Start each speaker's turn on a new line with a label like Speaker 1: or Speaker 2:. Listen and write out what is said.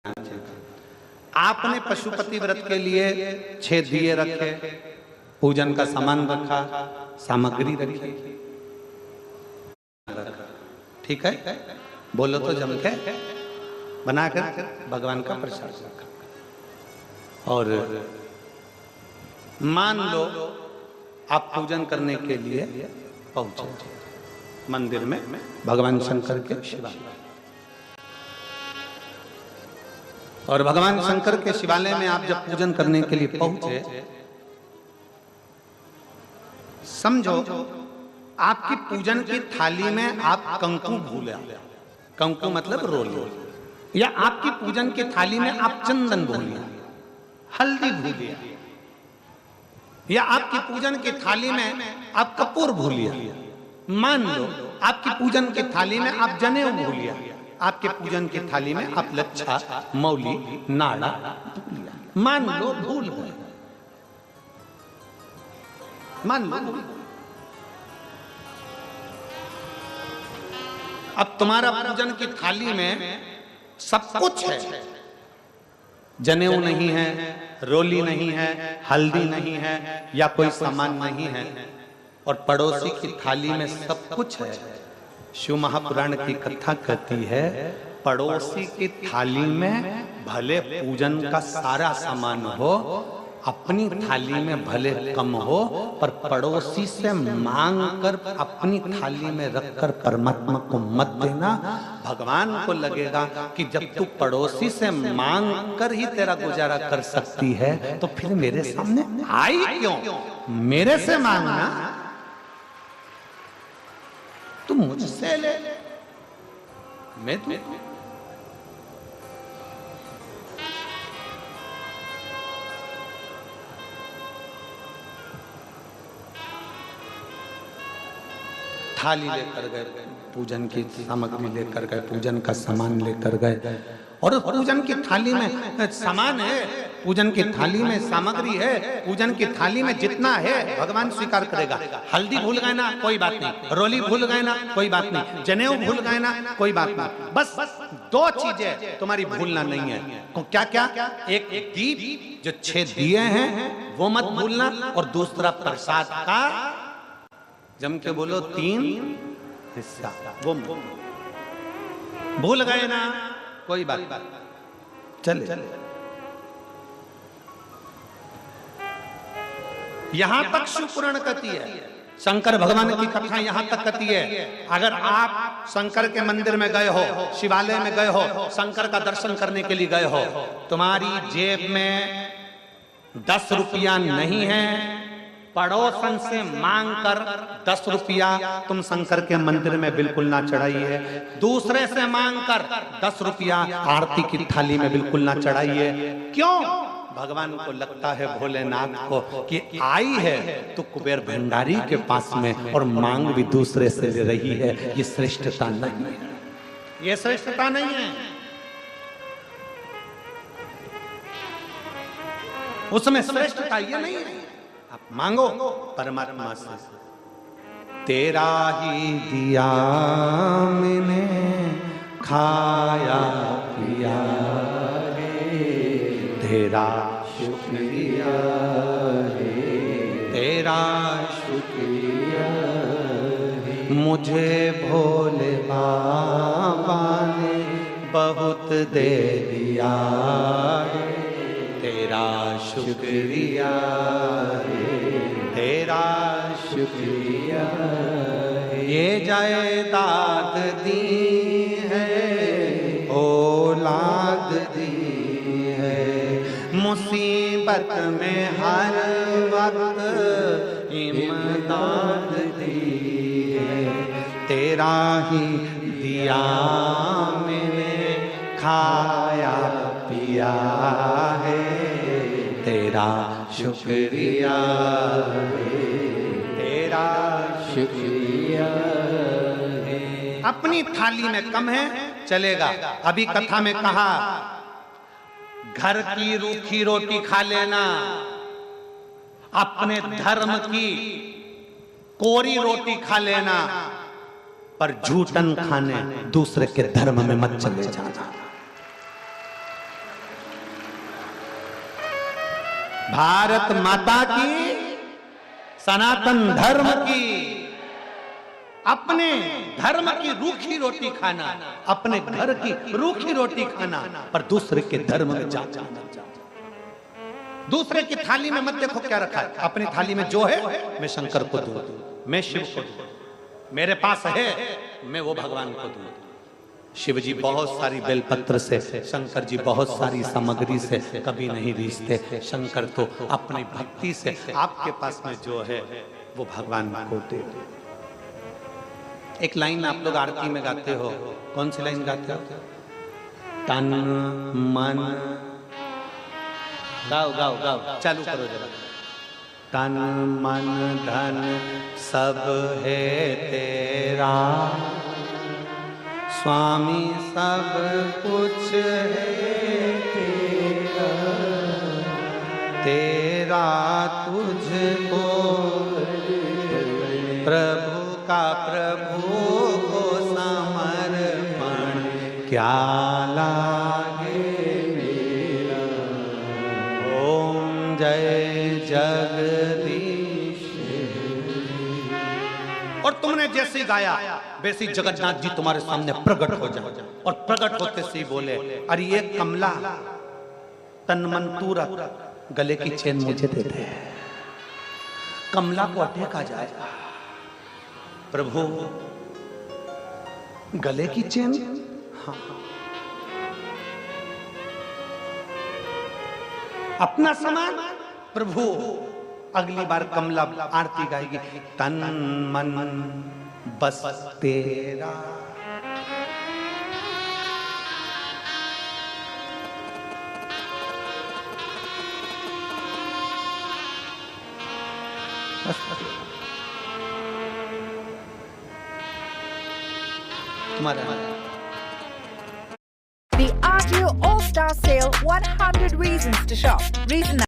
Speaker 1: आपने पशुपति व्रत के लिए 6 दिए रखे, पूजन का सामान रखा, सामग्री रखी, ठीक है, बोलो तो जम के बनाकर भगवान का प्रसाद रखा। और मान लो आप पूजन करने के लिए पहुंचे मंदिर में, भगवान शंकर के शिवालय, और भगवान शंकर के शिवालय में आप जब पूजन करने के लिए पहुंचे, समझो आपकी पूजन की थाली में आप कंकु भूले, कंकु मतलब रोली, या आपकी पूजन की थाली में आप चंदन भूलिए, हल्दी भूलिए, या आपकी पूजन की थाली में आप कपूर भूलिए। मान लो आपकी पूजन की थाली में आप जनेऊ भूलिए, आपके पूजन की थाली में आप लच्छा, मौली, नाड़ा भूलिए। मान लो भूल गए, मान लो। अब तुम्हारा पूजन की थाली में सब कुछ है, जनेऊ नहीं है, रोली नहीं है, हल्दी नहीं है, या कोई सामान नहीं है, और पड़ोसी की थाली में सब कुछ है। शिव महापुराण की कथा कहती है, पड़ोसी की थाली में भले पूजन का सारा सामान हो, अपनी थाली में भले कम हो, पर पड़ोसी से मांग कर अपनी थाली में रखकर परमात्मा को मत देना। भगवान को लगेगा कि जब तू पड़ोसी से मांग कर ही तेरा गुजारा कर सकती है, तो फिर मेरे सामने आई क्यों? मेरे से मांगना, तू मुझसे ले, मैं तू। थाली लेकर गए, पूजन की सामग्री लेकर गए, पूजन का सामान लेकर गए, और पूजन की थाली में सामान है, पूजन की थाली में सामग्री है, पूजन की थाली में जितना है भगवान स्वीकार करेगा। हल्दी भूल गए ना, कोई बात नहीं, रोली भूल गए ना, कोई बात नहीं, जनेऊ भूल गए ना, कोई बात नहीं, बस 2 चीजें तुम्हारी भूलना नहीं है। क्या क्या? एक दीप, जो 6 दिए हैं वो मत भूलना, और दूसरा प्रसाद का, जम के बोलो, 3 हिस्सा, वो भूल गए ना, कोई बात चले। यहां तक शिव पुराण कहती है, शंकर भगवान की कथा यहां तक कहती है। अगर आप शंकर के मंदिर में गए हो, शिवालय में गए हो, शंकर का दर्शन करने के लिए गए हो, तुम्हारी जेब में 10 रुपया नहीं है, पड़ोसन से मांग कर 10 रुपया तुम शंकर के मंदिर में बिल्कुल ना चढ़ाइए। दूसरे से मांग कर 10 रुपया आरती की थाली में बिल्कुल ना चढ़ाइए। क्यों? भगवान को लगता है, भोलेनाथ को, कि आई है तो कुबेर भंडारी के पास में, और मांग भी दूसरे से ले रही है। ये श्रेष्ठता नहीं है, ये श्रेष्ठता नहीं है, उसमें श्रेष्ठता ये नहीं है। आप मांगो परमात्मा से, तेरा ही दिया मैंने खाया पिया रे, तेरा शुक्रिया रे, तेरा शुक्रिया रे, मुझे भोले बाबा ने बहुत दे दिया रे, तेरा शुक्रिया रे, तेरा शुक्रिया। ये जायदाद दी है, औलाद दी है, मुसीबत में हर वक्त इमदाद दी है, तेरा ही दिया मैंने खाया पिया है, तेरा शुक्रिया है, तेरा शुक्रिया है। अपनी थाली में कम है, चलेगा। अभी कथा में कहा, घर की रूखी रोटी खा लेना, अपने धर्म की कोरी रोटी खा लेना, पर झूठन खाने दूसरे के धर्म में मत चले जाना। भारत माता की, सनातन धर्म की। अपने धर्म की रूखी रोटी खाना, अपने घर की रूखी रोटी खाना, पर दूसरे के धर्म में जा। दूसरे की थाली में मत देखो क्या रखा है, अपनी थाली में जो है मैं शंकर को दूं, मैं शिव को दूं, मेरे पास है मैं वो भगवान को दूं। शिव जी बहुत सारी बेलपत्र से, शंकर जी बहुत सारी सामग्री से कभी नहीं रीझते। शंकर तो अपनी भक्ति से आपके पास में जो है वो भगवान को दे। एक लाइन आप लोग आरती में गाते हो, कौन सी लाइन गाते हो? तन मन, गाओ गाओ गाओ, चालू करो जरा। तन मन धन सब है तेरा, स्वामी सब कुछ है तेरा, तेरा तुझको प्रभु का प्रभु को समर्पण क्या लागे मेरा। ओम जय जगदीश। और तुमने जैसे गाया वैसे जगन्नाथ जी तुम्हारे सामने प्रकट हो जाए, और प्रकट होते से बोले, अरे ये कमला तन मन तू रख, गले की चेन मुझे दे दे। कमला को अटैक आ जाएगा, प्रभु गले की चेन, हाँ अपना सामान। प्रभु अगली बार कमला आरती गाएगी, तन मन बस तेरा।
Speaker 2: The RTO All-Star Sale 100 Reasons to Shop. Reason